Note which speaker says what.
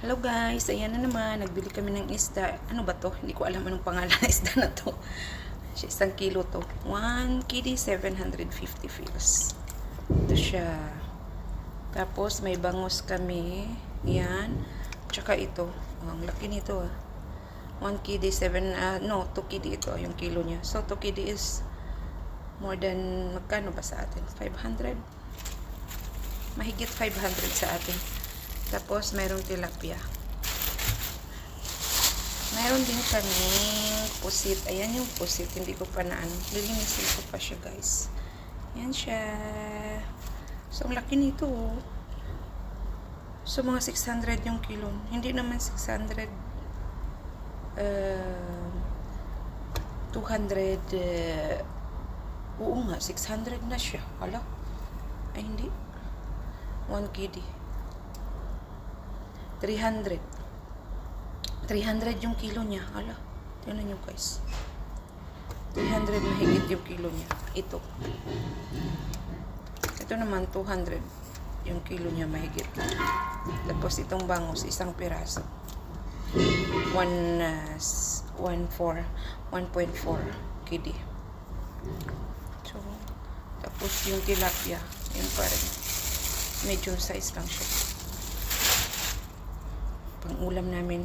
Speaker 1: Hello guys, ayan na naman, nagbili kami ng isda. Ano ba to? Hindi ko alam anong pangalan ng isda na to. 1 kilo to. 1 kg 750 fils. Ito siya. Tapos may bangus kami. Yan. Tsaka ito. Ang laki nito 1 kg 2 kg ito yung kilo niya. So 2 kg is more than, magkano ba sa atin? 500? Mahigit 500 sa atin. Tapos, mayroong tilapia. Mayroon din kaming pusit. Ayan yung pusit. Hindi ko pa lilinisin ko pa siya, guys. Ayan siya. So, ang laki nito. So, mga 600 yung kilo. Hindi naman 600. 200. Oo nga, 600 na siya. Hala. Ay, hindi. 1 kg. 300 yung kilo niya. Hala, tignan nyo guys. 300 na higit yung kilo niya. Ito naman 200 yung kilo niya mahigit. Tapos itong bangus, isang piraso 1.4 kg. So, tapos yung tilapia, yun pa rin. Medium size lang siya. Pang ulam namin